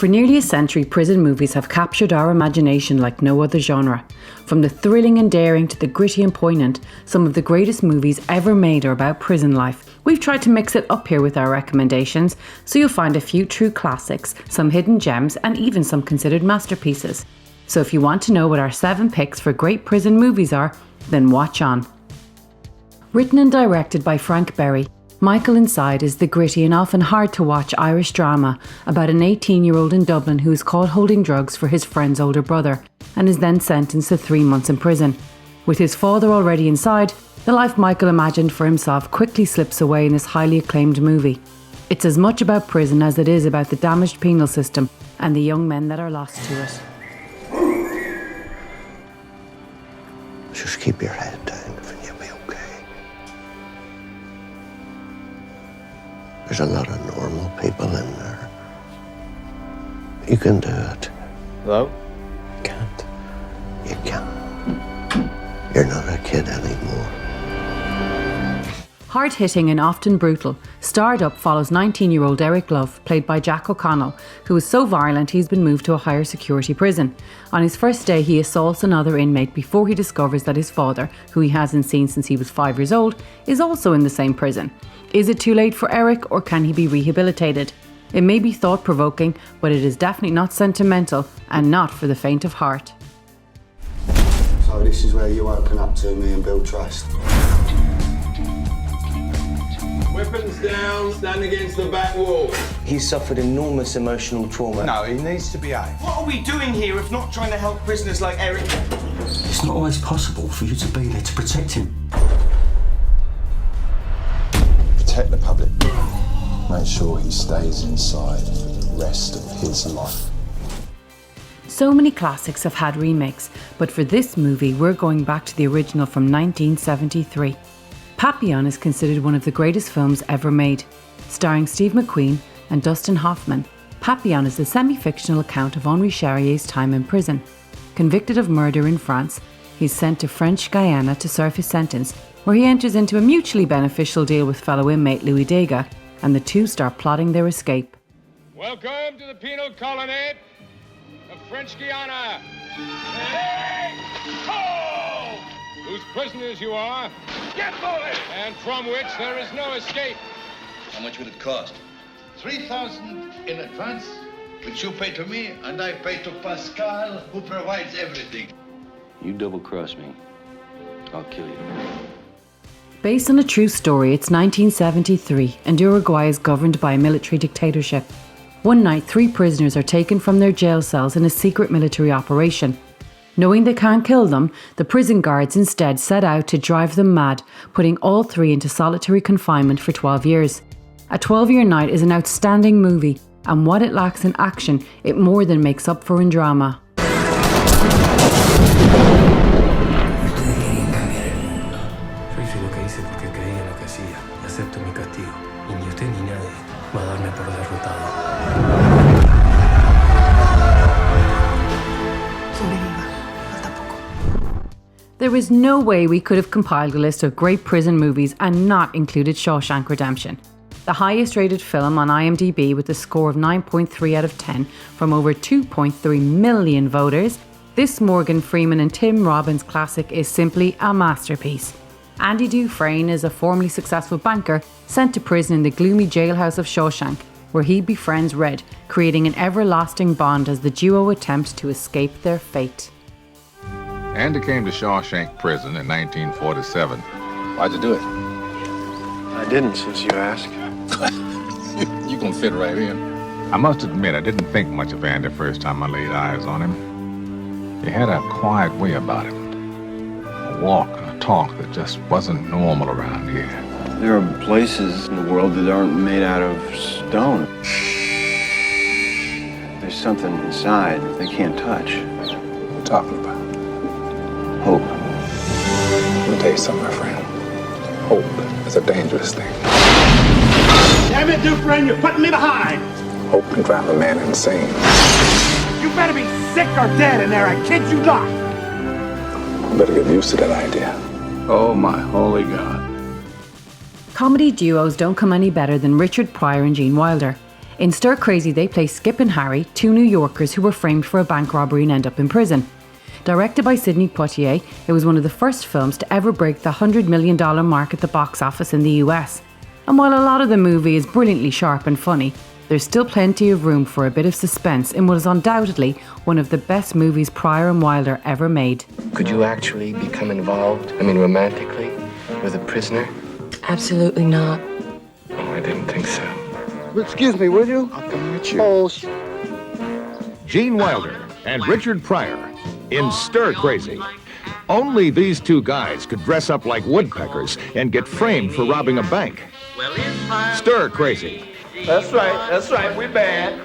For nearly a century, prison movies have captured our imagination like no other genre. From the thrilling and daring to the gritty and poignant, some of the greatest movies ever made are about prison life. We've tried to mix it up here with our recommendations, so you'll find a few true classics, some hidden gems, and even some considered masterpieces. So if you want to know what our 7 picks for great prison movies are, then watch on. Written and directed by Frank Berry, Michael Inside is the gritty and often hard to watch Irish drama about an 18-year-old in Dublin who is caught holding drugs for his friend's older brother and is then sentenced to 3 months in prison. With his father already inside, the life Michael imagined for himself quickly slips away in this highly acclaimed movie. It's as much about prison as it is about the damaged penal system and the young men that are lost to it. Just keep your head down and you'll be okay. There's a lot of normal people in there. You can do it. Hello? Can't. You can't. You're not a kid anymore. Hard-hitting and often brutal, Starred Up follows 19-year-old Eric Love, played by Jack O'Connell, who is so violent he's been moved to a higher security prison. On his first day, he assaults another inmate before he discovers that his father, who he hasn't seen since he was 5 years old, is also in the same prison. Is it too late for Eric, or can he be rehabilitated? It may be thought-provoking, but it is definitely not sentimental and not for the faint of heart. So this is where you open up to me and build trust. Weapons down, stand against the back wall. He's suffered enormous emotional trauma. No, he needs to behave. What are we doing here if not trying to help prisoners like Eric? It's not always possible for you to be there to protect him. Protect the public. Make sure he stays inside for the rest of his life. So many classics have had remakes, but for this movie we're going back to the original from 1973. Papillon is considered one of the greatest films ever made. Starring Steve McQueen and Dustin Hoffman, Papillon is a semi-fictional account of Henri Charrier's time in prison. Convicted of murder in France, he's sent to French Guiana to serve his sentence, where he enters into a mutually beneficial deal with fellow inmate Louis Degas, and the two start plotting their escape. Welcome to the penal colony of French Guiana. Hey! Ho! Whose prisoners you are, get moving! And from which there is no escape. How much will it cost? 3,000 in advance, which you pay to me, and I pay to Pascal, who provides everything. You double-cross me, I'll kill you. Based on a true story, it's 1973 and Uruguay is governed by a military dictatorship. One night, 3 prisoners are taken from their jail cells in a secret military operation. Knowing they can't kill them, the prison guards instead set out to drive them mad, putting all 3 into solitary confinement for 12 years. A 12-Year Night is an outstanding movie, and what it lacks in action, it more than makes up for in drama. There is no way we could have compiled a list of great prison movies and not included Shawshank Redemption. The highest rated film on IMDb with a score of 9.3 out of 10 from over 2.3 million voters, this Morgan Freeman and Tim Robbins classic is simply a masterpiece. Andy Dufresne is a formerly successful banker sent to prison in the gloomy jailhouse of Shawshank, where he befriends Red, creating an everlasting bond as the duo attempt to escape their fate. Andy came to Shawshank Prison in 1947. Why'd you do it? I didn't, since you asked. You gonna fit right in. I must admit, I didn't think much of Andy first time I laid eyes on him. He had a quiet way about him, a walk and a talk that just wasn't normal around here. There are places in the world that aren't made out of stone. There's something inside that they can't touch. What are you talking about? Hope. Let me tell you something, my friend. Hope is a dangerous thing. Damn it, Dufresne, you're putting me behind! Hope can drive a man insane. You better be sick or dead in there, I kid you not! You better get used to that idea. Oh my holy God. Comedy duos don't come any better than Richard Pryor and Gene Wilder. In Stir Crazy, they play Skip and Harry, two New Yorkers who were framed for a bank robbery and end up in prison. Directed by Sidney Poitier, it was one of the first films to ever break the $100 million mark at the box office in the US. And while a lot of the movie is brilliantly sharp and funny, there's still plenty of room for a bit of suspense in what is undoubtedly one of the best movies Pryor and Wilder ever made. Could you actually become involved, romantically, with a prisoner? Absolutely not. Oh, I didn't think so. Excuse me, will you? I'll come with you. Oh, Gene Wilder and Richard Pryor in Stir Crazy. Only these two guys could dress up like woodpeckers and get framed for robbing a bank. Stir Crazy. That's right, we bad.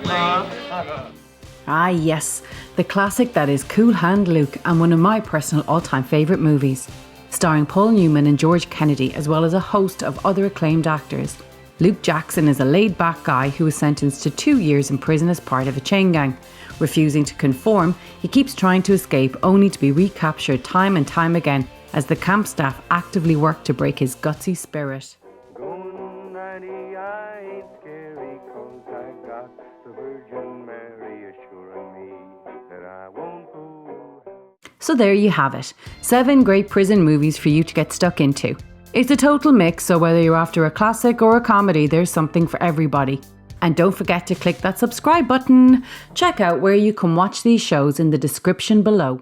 Ah yes, the classic that is Cool Hand Luke and one of my personal all-time favourite movies. Starring Paul Newman and George Kennedy as well as a host of other acclaimed actors. Luke Jackson is a laid-back guy who was sentenced to 2 years in prison as part of a chain gang. Refusing to conform, he keeps trying to escape only to be recaptured time and time again as the camp staff actively work to break his gutsy spirit. So there you have it, 7 great prison movies for you to get stuck into. It's a total mix, so whether you're after a classic or a comedy, there's something for everybody. And don't forget to click that subscribe button. Check out where you can watch these shows in the description below.